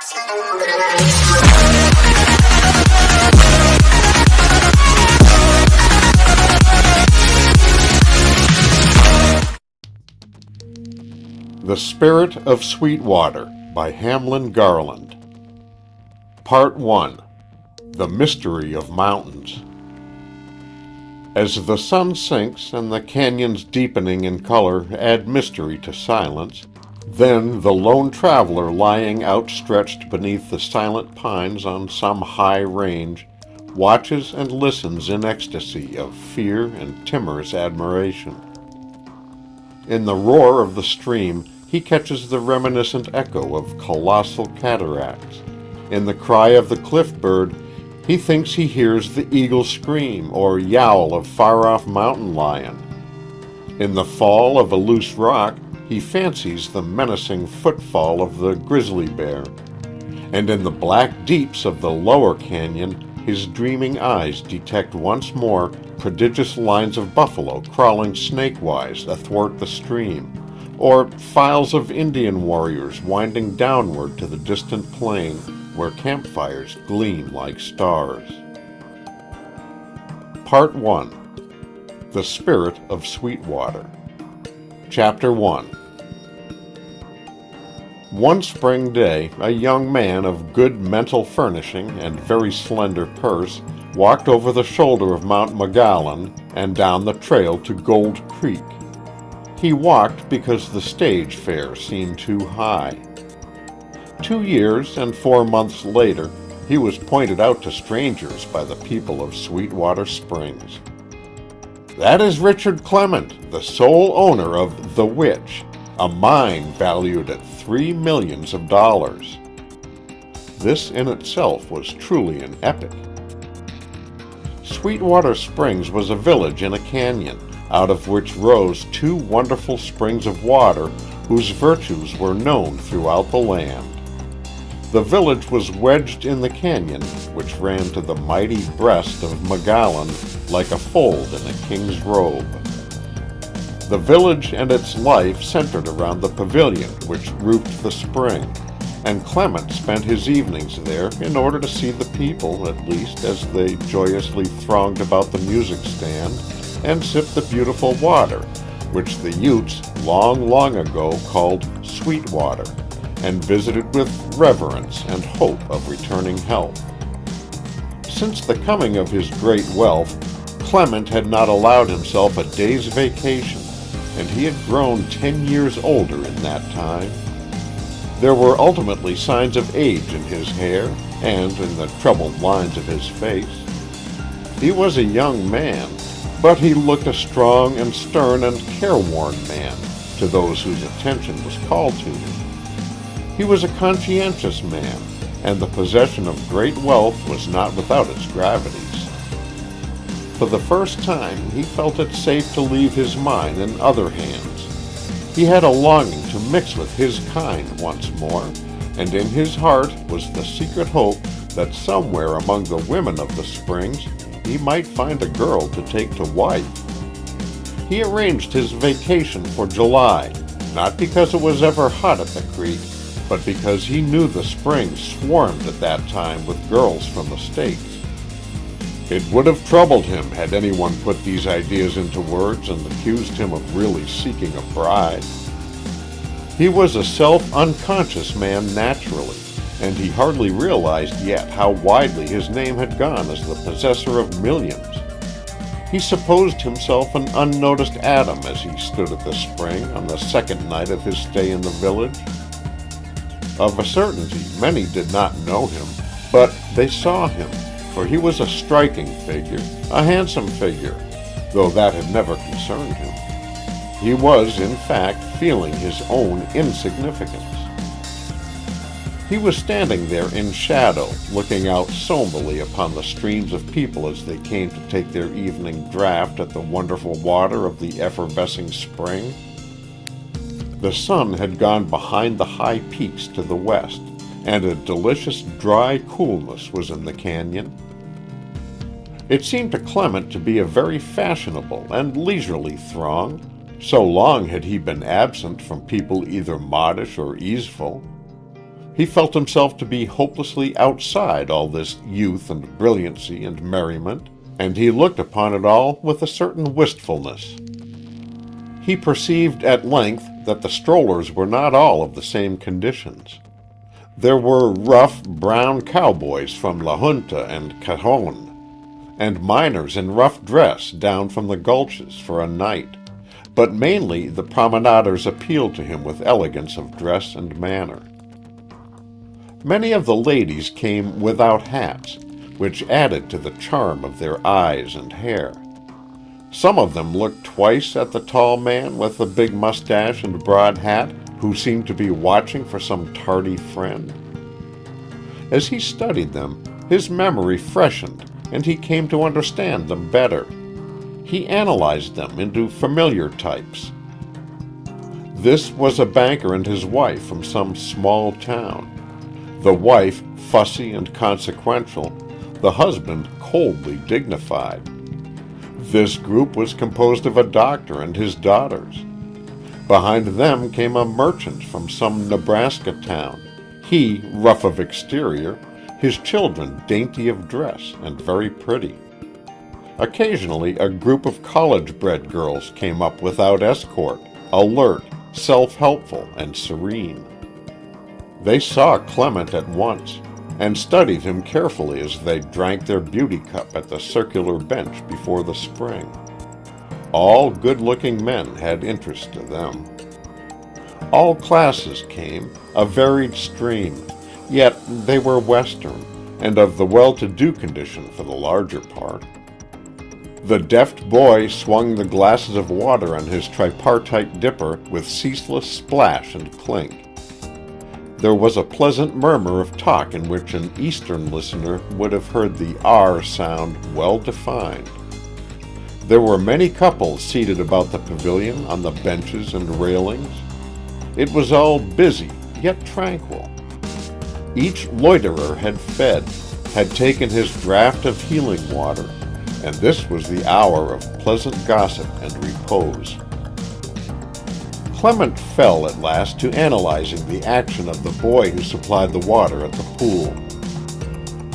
The Spirit of Sweetwater by Hamlin GARLAND. Part 1. The Mystery of Mountains. As the sun sinks and the canyons deepening in color add mystery to silence, then the lone traveler lying outstretched beneath the silent pines on some high range watches and listens in ecstasy of fear and timorous admiration. In the roar of the stream, he catches the reminiscent echo of colossal cataracts. In the cry of the cliff bird, he thinks he hears the eagle scream or yowl of far-off mountain lion. In the fall of a loose rock, he fancies the menacing footfall of the grizzly bear. And in the black deeps of the lower canyon, his dreaming eyes detect once more prodigious lines of buffalo crawling snake-wise athwart the stream, or files of Indian warriors winding downward to the distant plain where campfires gleam like stars. Part 1. The Spirit of Sweetwater. Chapter 1. One spring day, a young man of good mental furnishing and very slender purse walked over the shoulder of Mount GARLAND and down the trail to Gold Creek. He walked because the stage fare seemed too high. 2 years and 4 months later, he was pointed out to strangers by the people of Sweetwater Springs. "That is Richard Clement, the sole owner of The Witch, a mine valued at $3 million." This in itself was truly an epic. Sweetwater Springs was a village in a canyon, out of which rose 2 wonderful springs of water whose virtues were known throughout the land. The village was wedged in the canyon, which ran to the mighty breast of GARLAND like a fold in a king's robe. The village and its life centered around the pavilion which roofed the spring, and Clement spent his evenings there in order to see the people, at least, as they joyously thronged about the music stand and sipped the beautiful water, which the Utes long, long ago called Sweetwater, and visited with reverence and hope of returning health. Since the coming of his great wealth, Clement had not allowed himself a day's vacation, and he had grown 10 years older in that time. There were ultimately signs of age in his hair and in the troubled lines of his face. He was a young man, but he looked a strong and stern and careworn man to those whose attention was called to him. He was a conscientious man, and the possession of great wealth was not without its gravities. For the first time, he felt it safe to leave his mine in other hands. He had a longing to mix with his kind once more, and in his heart was the secret hope that somewhere among the women of the Springs he might find a girl to take to wife. He arranged his vacation for July, not because it was ever hot at the creek, but because he knew the Springs swarmed at that time with girls from the States. It would have troubled him had anyone put these ideas into words and accused him of really seeking a bride. He was a self-unconscious man naturally, and he hardly realized yet how widely his name had gone as the possessor of millions. He supposed himself an unnoticed atom as he stood at the spring on the second night of his stay in the village. Of a certainty, many did not know him, but they saw him, for he was a striking figure, a handsome figure, though that had never concerned him. He was, in fact, feeling his own insignificance. He was standing there in shadow, looking out somberly upon the streams of people as they came to take their evening draught at the wonderful water of the effervescing spring. The sun had gone behind the high peaks to the west, and a delicious dry coolness was in the canyon. It seemed to Clement to be a very fashionable and leisurely throng. So long had he been absent from people either modish or easeful. He felt himself to be hopelessly outside all this youth and brilliancy and merriment, and he looked upon it all with a certain wistfulness. He perceived at length that the strollers were not all of the same conditions. There were rough, brown cowboys from La Junta and Cajon, and miners in rough dress down from the gulches for a night, but mainly the promenaders appealed to him with elegance of dress and manner. Many of the ladies came without hats, which added to the charm of their eyes and hair. Some of them looked twice at the tall man with the big mustache and broad hat, who seemed to be watching for some tardy friend. As he studied them, his memory freshened, and he came to understand them better. He analyzed them into familiar types. This was a banker and his wife from some small town. The wife fussy and consequential, the husband coldly dignified. This group was composed of a doctor and his daughters. Behind them came a merchant from some Nebraska town, he rough of exterior, his children dainty of dress and very pretty. Occasionally a group of college-bred girls came up without escort, alert, self-helpful, and serene. They saw Clement at once, and studied him carefully as they drank their beauty cup at the circular bench before the spring. All good-looking men had interest to them. All classes came, a varied stream, yet they were Western, and of the well-to-do condition for the larger part. The deft boy swung the glasses of water on his tripartite dipper with ceaseless splash and clink. There was a pleasant murmur of talk in which an Eastern listener would have heard the R sound well defined. There were many couples seated about the pavilion on the benches and railings. It was all busy, yet tranquil. Each loiterer had fed, had taken his draught of healing water, and this was the hour of pleasant gossip and repose. Clement fell at last to analyzing the action of the boy who supplied the water at the pool.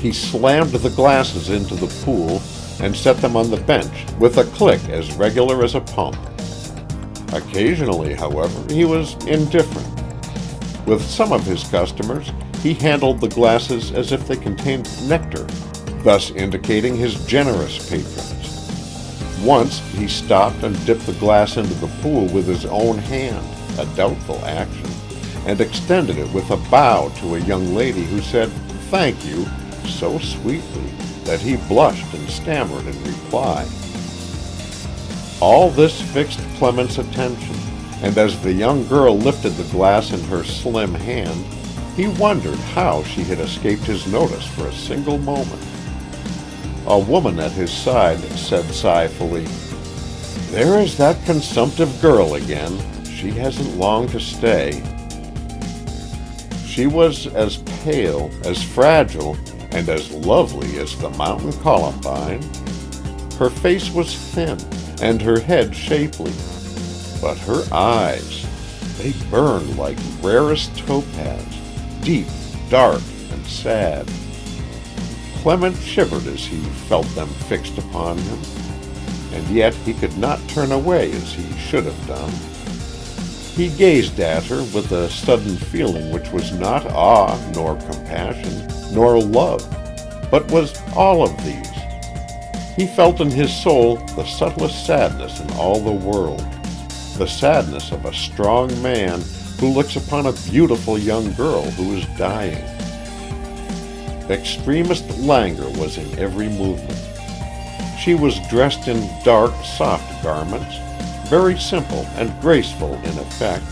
He slammed the glasses into the pool and set them on the bench with a click as regular as a pump. Occasionally, however, he was indifferent. With some of his customers, he handled the glasses as if they contained nectar, thus indicating his generous patrons. Once he stopped and dipped the glass into the pool with his own hand, a doubtful action, and extended it with a bow to a young lady who said, "Thank you," so sweetly that he blushed and stammered in reply. All this fixed Clement's attention, and as the young girl lifted the glass in her slim hand, he wondered how she had escaped his notice for a single moment. A woman at his side said sighfully, "There is that consumptive girl again. She hasn't long to stay." She was as pale, as fragile, and as lovely as the mountain columbine. Her face was thin, and her head shapely. But her eyes, they burned like rarest topaz, deep, dark, and sad. Clement shivered as he felt them fixed upon him, and yet he could not turn away as he should have done. He gazed at her with a sudden feeling which was not awe, nor compassion, nor love, but was all of these. He felt in his soul the subtlest sadness in all the world, the sadness of a strong man who looks upon a beautiful young girl who is dying. Extremest languor was in every movement. She was dressed in dark, soft garments, very simple and graceful in effect,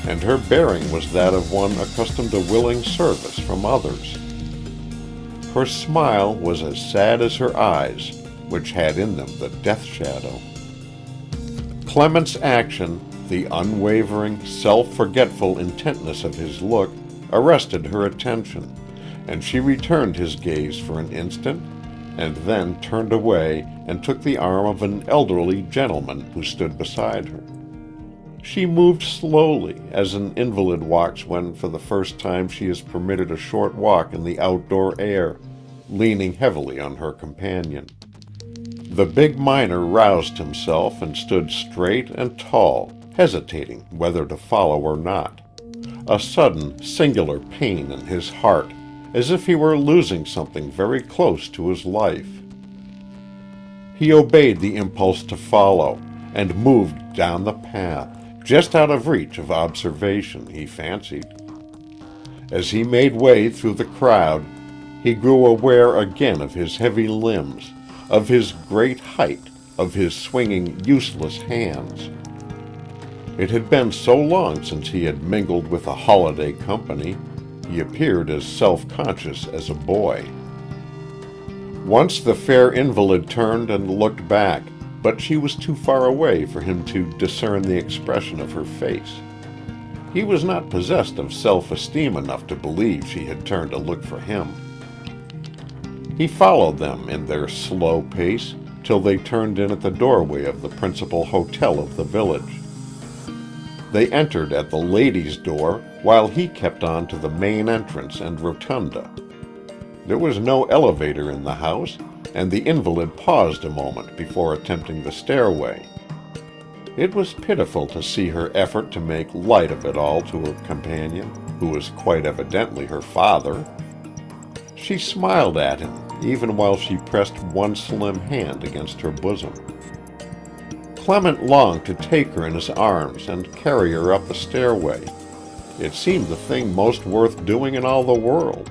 and her bearing was that of one accustomed to willing service from others. Her smile was as sad as her eyes, which had in them the death shadow. Clement's action, the unwavering, self-forgetful intentness of his look, arrested her attention, and she returned his gaze for an instant, and then turned away and took the arm of an elderly gentleman who stood beside her. She moved slowly, as an invalid walks when for the first time she is permitted a short walk in the outdoor air, leaning heavily on her companion. The big miner roused himself and stood straight and tall, hesitating whether to follow or not. A sudden, singular pain in his heart, as if he were losing something very close to his life. He obeyed the impulse to follow, and moved down the path, just out of reach of observation, he fancied. As he made way through the crowd, he grew aware again of his heavy limbs, of his great height, of his swinging, useless hands. It had been so long since he had mingled with a holiday company, he appeared as self-conscious as a boy. Once the fair invalid turned and looked back, but she was too far away for him to discern the expression of her face. He was not possessed of self-esteem enough to believe she had turned to look for him. He followed them in their slow pace till they turned in at the doorway of the principal hotel of the village. They entered at the ladies' door while he kept on to the main entrance and rotunda. There was no elevator in the house, and the invalid paused a moment before attempting the stairway. It was pitiful to see her effort to make light of it all to her companion, who was quite evidently her father. She smiled at him, even while she pressed one slim hand against her bosom. Clement longed to take her in his arms and carry her up the stairway. It seemed the thing most worth doing in all the world.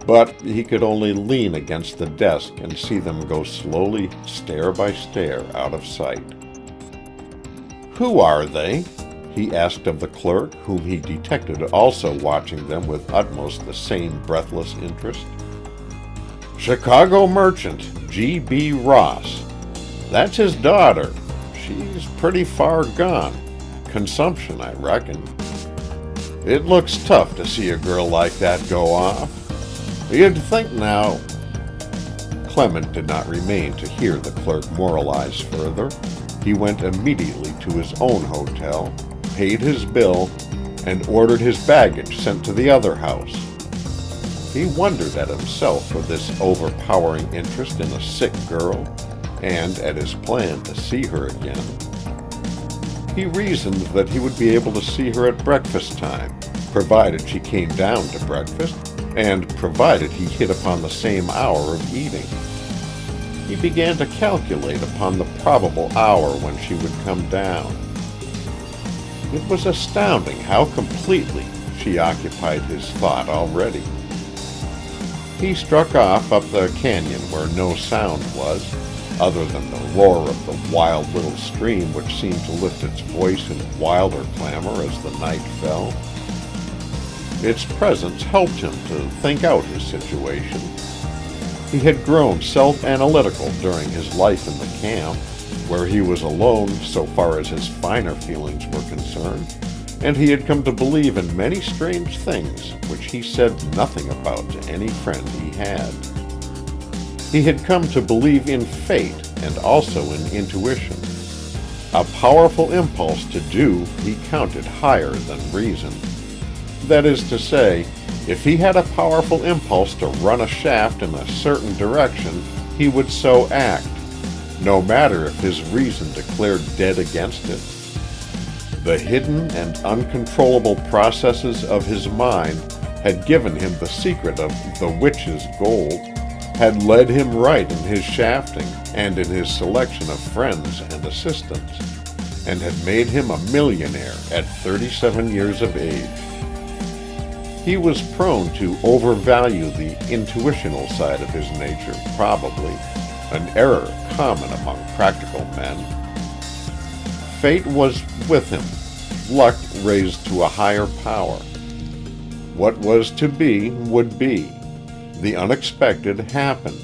But he could only lean against the desk and see them go slowly, stair by stair, out of sight. "Who are they?" he asked of the clerk, whom he detected also watching them with utmost the same breathless interest. "Chicago merchant, G.B. Ross. That's his daughter. She's pretty far gone. Consumption, I reckon. It looks tough to see a girl like that go off. You'd think now—" Clement did not remain to hear the clerk moralize further. He went immediately to his own hotel, paid his bill, and ordered his baggage sent to the other house. He wondered at himself for this overpowering interest in a sick girl, and at his plan to see her again. He reasoned that he would be able to see her at breakfast time, provided she came down to breakfast, and provided he hit upon the same hour of eating. He began to calculate upon the probable hour when she would come down. It was astounding how completely she occupied his thought already. He struck off up the canyon where no sound was, other than the roar of the wild little stream which seemed to lift its voice in wilder clamor as the night fell. Its presence helped him to think out his situation. He had grown self-analytical during his life in the camp, where he was alone so far as his finer feelings were concerned, and he had come to believe in many strange things which he said nothing about to any friend he had. He had come to believe in fate and also in intuition. A powerful impulse to do he counted higher than reason. That is to say, if he had a powerful impulse to run a shaft in a certain direction, he would so act, no matter if his reason declared dead against it. The hidden and uncontrollable processes of his mind had given him the secret of the witch's gold, had led him right in his shafting and in his selection of friends and assistants, and had made him a millionaire at 37 years of age. He was prone to overvalue the intuitional side of his nature, probably, an error common among practical men. Fate was with him, luck raised to a higher power. What was to be would be. The unexpected happened.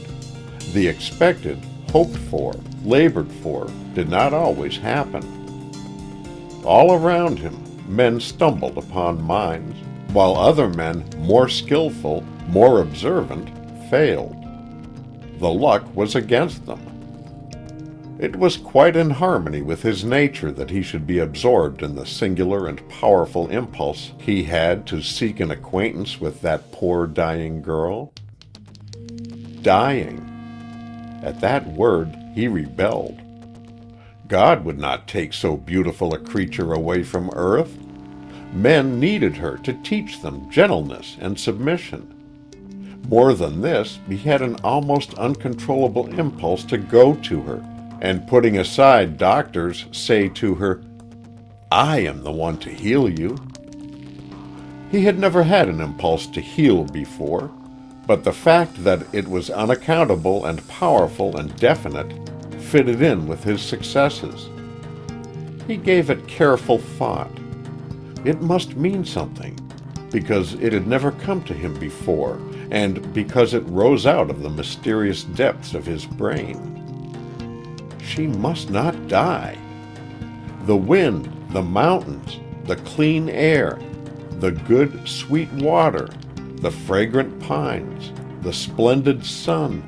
The expected, hoped for, labored for, did not always happen. All around him, men stumbled upon minds, while other men, more skillful, more observant, failed. The luck was against them. It was quite in harmony with his nature that he should be absorbed in the singular and powerful impulse he had to seek an acquaintance with that poor dying girl. Dying. At that word he rebelled. God would not take so beautiful a creature away from earth. Men needed her to teach them gentleness and submission. More than this, he had an almost uncontrollable impulse to go to her, and putting aside doctors, say to her, "I am the one to heal you." He had never had an impulse to heal before, but the fact that it was unaccountable and powerful and definite fitted in with his successes. He gave it careful thought. It must mean something, because it had never come to him before, and because it rose out of the mysterious depths of his brain. She must not die. The wind, the mountains, the clean air, the good, sweet water, the fragrant pines, the splendid sun,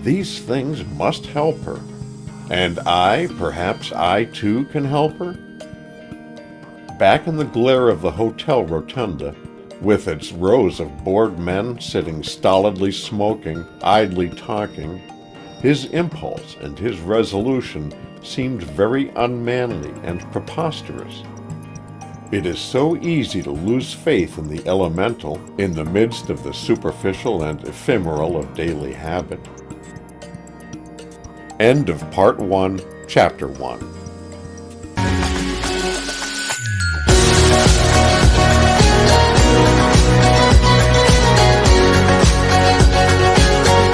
these things must help her. And perhaps I too can help her? Back in the glare of the hotel rotunda, with its rows of bored men sitting stolidly smoking, idly talking, his impulse and his resolution seemed very unmanly and preposterous. It is so easy to lose faith in the elemental in the midst of the superficial and ephemeral of daily habit. End of Part 1, Chapter 1.